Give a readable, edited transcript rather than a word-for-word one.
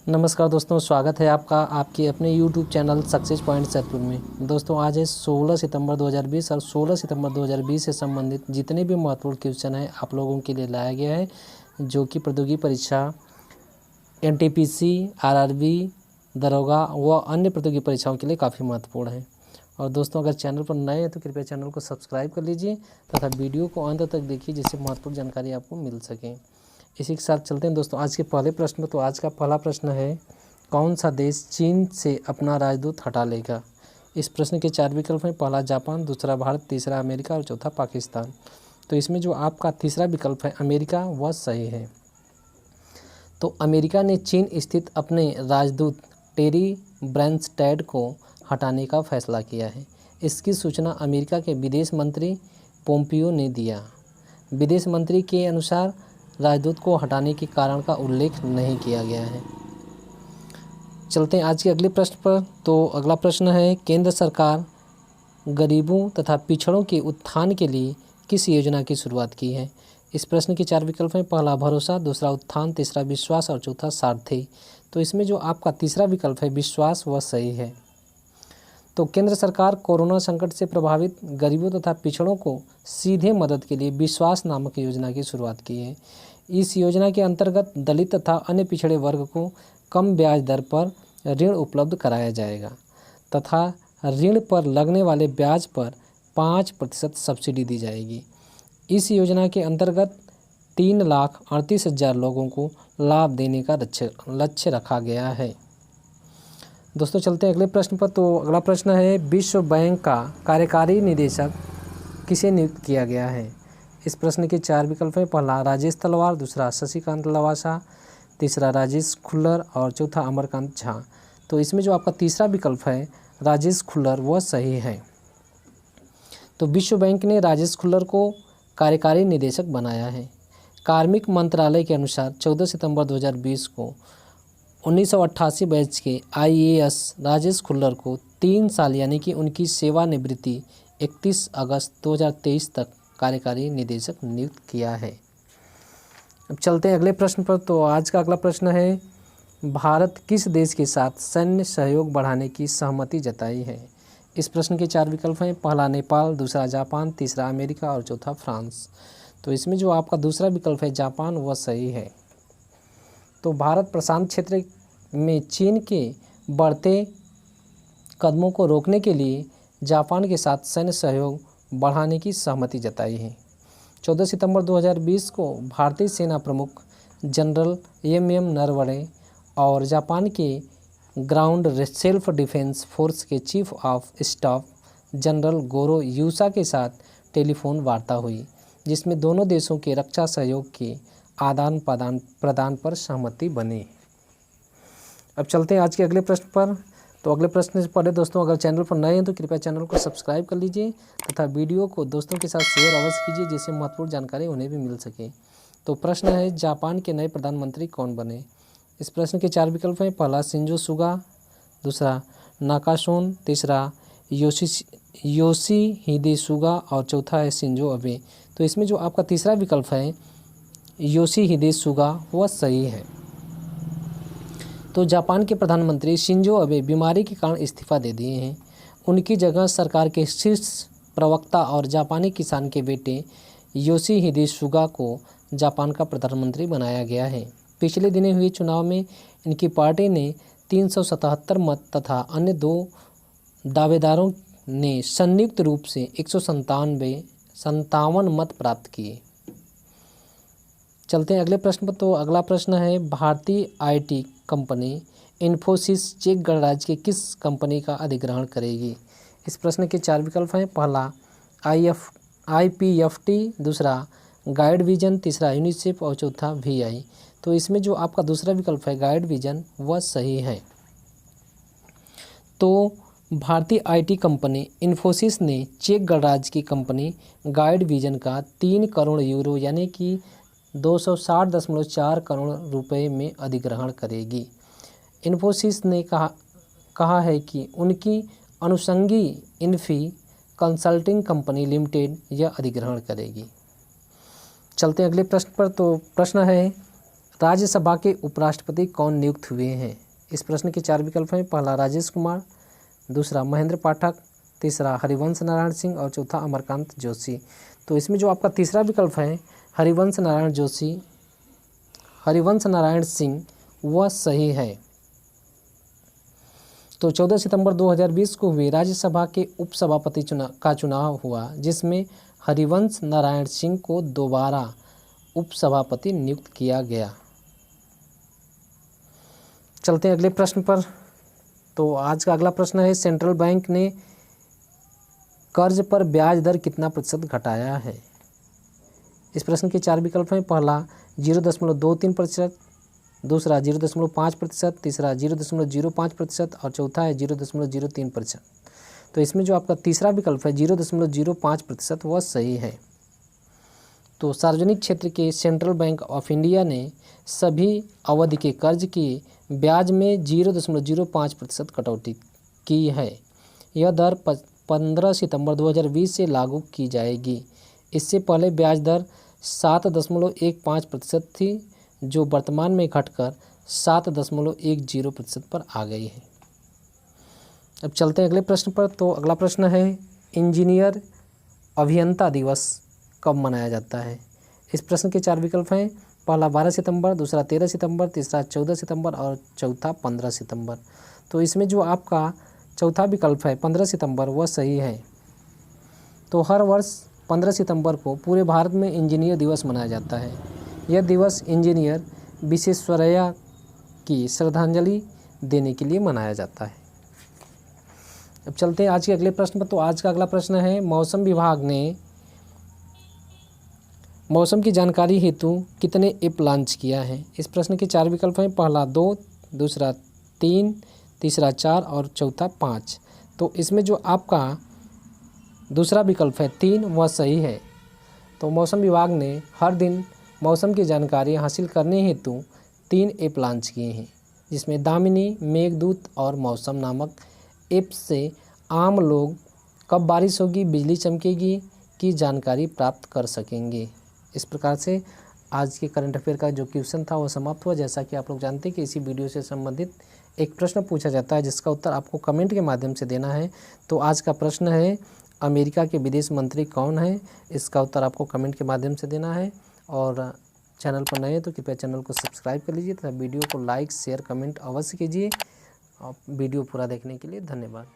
नमस्कार दोस्तों, स्वागत है आपका आपके अपने YouTube channel success point Satpur में। दोस्तों आज है 16 सितंबर 2020 और 16 सितंबर 2020 से संबंधित जितने भी महत्वपूर्ण क्वेश्चन हैं आप लोगों के लिए लाया गया है, जो कि प्रतियोगी परीक्षा NTPC, RRB, दरोगा व अन्य प्रतियोगी परीक्षाओं के लिए काफ़ी महत्वपूर्ण है। और दोस्तों अगर चैनल पर नए हैं तो कृपया चैनल को सब्सक्राइब कर लीजिए तथा वीडियो को अंत तक देखिए, जिससे महत्वपूर्ण जानकारी आपको मिल सके। इसी के साथ चलते हैं दोस्तों आज के पहले प्रश्न में। तो आज का पहला प्रश्न है, कौन सा देश चीन से अपना राजदूत हटा लेगा? इस प्रश्न के 4 विकल्प हैं। पहला जापान, दूसरा भारत, तीसरा अमेरिका और चौथा पाकिस्तान। तो इसमें जो आपका तीसरा विकल्प है अमेरिका, वह सही है। तो अमेरिका ने चीन स्थित अपने राजदूत टेरी ब्रैनस्टैड को हटाने का फैसला किया है। इसकी सूचना अमेरिका के विदेश मंत्री पोम्पियो ने दिया। विदेश मंत्री के अनुसार राजदूत को हटाने के कारण का उल्लेख नहीं किया गया है। चलते हैं आज के अगले प्रश्न पर। तो अगला प्रश्न है, केंद्र सरकार गरीबों तथा पिछड़ों के उत्थान के लिए किस योजना की शुरुआत की है? इस प्रश्न के 4 विकल्प हैं। पहला भरोसा, दूसरा उत्थान, तीसरा विश्वास और चौथा सारथी। तो इसमें जो आपका तीसरा विकल्प है विश्वास, वह सही है। तो केंद्र सरकार कोरोना संकट से प्रभावित गरीबों तथा पिछड़ों को सीधे मदद के लिए विश्वास नामक योजना की शुरुआत की है। इस योजना के अंतर्गत दलित तथा अन्य पिछड़े वर्ग को कम ब्याज दर पर ऋण उपलब्ध कराया जाएगा तथा ऋण पर लगने वाले ब्याज पर 5% सब्सिडी दी जाएगी। इस योजना के अंतर्गत 3,38,000 लोगों को लाभ देने का लक्ष्य रखा गया है। दोस्तों चलते हैं अगले प्रश्न पर। तो अगला प्रश्न है, विश्व बैंक का कार्यकारी निदेशक किसे नियुक्त किया गया है? इस प्रश्न के 4 विकल्प हैं। पहला राजेश तलवार, दूसरा शशिकांत लवासा, तीसरा राजेश खुल्लर और चौथा अमरकांत झा। तो इसमें जो आपका तीसरा विकल्प है राजेश खुल्लर, वह सही है। तो विश्व बैंक ने राजेश खुल्लर को कार्यकारी निदेशक बनाया है। कार्मिक मंत्रालय के अनुसार 14 सितंबर 2020 को 1988 बैच के IAS राजेश खुल्लर को 3 साल यानी कि उनकी सेवानिवृत्ति 31 अगस्त 2023 तक कार्यकारी निदेशक नियुक्त किया है। अब चलते हैं अगले प्रश्न पर। तो आज का अगला प्रश्न है, भारत किस देश के साथ सैन्य सहयोग बढ़ाने की सहमति जताई है? इस प्रश्न के 4 विकल्प हैं। पहला नेपाल, दूसरा जापान, तीसरा अमेरिका और चौथा फ्रांस। तो इसमें जो आपका दूसरा विकल्प है जापान, वह सही है। तो भारत प्रशांत क्षेत्र में चीन के बढ़ते कदमों को रोकने के लिए जापान के साथ सैन्य सहयोग बढ़ाने की सहमति जताई है। 14 सितंबर 2020 को भारतीय सेना प्रमुख जनरल MM नरवणे और जापान के ग्राउंड सेल्फ डिफेंस फोर्स के चीफ ऑफ स्टाफ जनरल गोरो यूसा के साथ टेलीफोन वार्ता हुई, जिसमें दोनों देशों के रक्षा सहयोग के आदान प्रदान पर सहमति बनी। अब चलते हैं आज के अगले प्रश्न पर। तो अगले प्रश्न से पहले दोस्तों अगर चैनल पर नए हैं तो कृपया चैनल को सब्सक्राइब कर लीजिए तथा वीडियो को दोस्तों के साथ शेयर अवश्य कीजिए, जिससे महत्वपूर्ण जानकारी उन्हें भी मिल सके। तो प्रश्न है, जापान के नए प्रधानमंत्री कौन बने? इस प्रश्न के 4 विकल्प हैं। पहला शिंजो सुगा, दूसरा नाकाशोन, तीसरा योशिहिदे सुगा और चौथा है शिंजो अबे। तो इसमें जो आपका तीसरा विकल्प है योशिहिदे सुगा, वह सही है। तो जापान के प्रधानमंत्री शिंजो अबे बीमारी के कारण इस्तीफा दे दिए हैं। उनकी जगह सरकार के शीर्ष प्रवक्ता और जापानी किसान के बेटे योशिहिदे सुगा को जापान का प्रधानमंत्री बनाया गया है। पिछले दिनों हुए चुनाव में इनकी पार्टी ने 377 मत तथा अन्य 2 दावेदारों ने संयुक्त रूप से 157 मत प्राप्त किए। चलते हैं अगले प्रश्न पर। तो अगला प्रश्न है, भारतीय IT कंपनी इन्फोसिस चेक गणराज्य के किस कंपनी का अधिग्रहण करेगी? इस प्रश्न के 4 विकल्प हैं। पहला IPFT, दूसरा गाइड विजन, तीसरा यूनिसेफ और चौथा VI। तो इसमें जो आपका दूसरा विकल्प है गाइड विजन, वह सही है। तो भारतीय IT कंपनी इन्फोसिस ने चेक गणराज्य की कंपनी गाइड विजन का 3 करोड़ यूरो यानी कि 260.4 करोड़ रुपए में अधिग्रहण करेगी। इन्फोसिस ने कहा है कि उनकी अनुषंगी इन्फी कंसल्टिंग कंपनी लिमिटेड यह अधिग्रहण करेगी। चलते हैं अगले प्रश्न पर। तो प्रश्न है, राज्यसभा के उपराष्ट्रपति कौन नियुक्त हुए हैं? इस प्रश्न के 4 विकल्प हैं। पहला राजेश कुमार, दूसरा महेंद्र पाठक, तीसरा हरिवंश नारायण सिंह और चौथा अमरकांत जोशी। तो इसमें जो आपका तीसरा विकल्प है हरिवंश नारायण सिंह, वह सही है। तो 14 सितंबर 2020 को हुए राज्यसभा के उपसभापति का चुनाव हुआ, जिसमें हरिवंश नारायण सिंह को दोबारा उपसभापति नियुक्त किया गया। चलते हैं अगले प्रश्न पर। तो आज का अगला प्रश्न है, सेंट्रल बैंक ने कर्ज पर ब्याज दर कितना प्रतिशत घटाया है? इस प्रश्न के 4 विकल्प हैं। पहला 0.23%, दूसरा 0.5%, तीसरा 0.05% और चौथा है 0.03%। तो इसमें जो आपका तीसरा विकल्प है 0.05% वह सही है। तो सार्वजनिक क्षेत्र के सेंट्रल बैंक ऑफ इंडिया ने सभी अवधि के कर्ज की ब्याज में 0.05% कटौती की है। यह दर 15 सितंबर 2020 से लागू की जाएगी। इससे पहले ब्याज दर 7.15% थी, जो वर्तमान में घटकर 7.10% पर आ गई है। अब चलते हैं अगले प्रश्न पर। तो अगला प्रश्न है, इंजीनियर अभियंता दिवस कब मनाया जाता है? इस प्रश्न के 4 विकल्प हैं। पहला 12 सितंबर, दूसरा 13 सितंबर, तीसरा 14 सितंबर और चौथा 15 सितंबर। तो इसमें जो आपका चौथा विकल्प है 15 सितंबर वह सही है। तो हर वर्ष 15 सितंबर को पूरे भारत में इंजीनियर दिवस मनाया जाता है। यह दिवस इंजीनियर विश्वेश्वरैया की श्रद्धांजलि देने के लिए मनाया जाता है। अब चलते हैं आज के अगले प्रश्न पर। तो आज का अगला प्रश्न है, मौसम विभाग ने मौसम की जानकारी हेतु कितने ऐप लॉन्च किया है? इस प्रश्न के 4 विकल्प हैं। पहला 2, दूसरा 3, तीसरा 4 और चौथा 5। तो इसमें जो आपका दूसरा विकल्प है 3 वह सही है। तो मौसम विभाग ने हर दिन मौसम की जानकारी हासिल करने हेतु 3 ऐप लॉन्च किए हैं, जिसमें दामिनी, मेघदूत और मौसम नामक ऐप से आम लोग कब बारिश होगी, बिजली चमकेगी की जानकारी प्राप्त कर सकेंगे। इस प्रकार से आज के करंट अफेयर का जो क्वेश्चन था वो समाप्त हुआ। जैसा कि आप लोग जानते हैं कि इसी वीडियो से संबंधित एक प्रश्न पूछा जाता है, जिसका उत्तर आपको कमेंट के माध्यम से देना है। तो आज का प्रश्न है, अमेरिका के विदेश मंत्री कौन है? इसका उत्तर आपको कमेंट के माध्यम से देना है। और चैनल पर नए हैं तो कृपया चैनल को सब्सक्राइब कर लीजिए तथा वीडियो को लाइक, शेयर, कमेंट अवश्य कीजिए। वीडियो पूरा देखने के लिए धन्यवाद।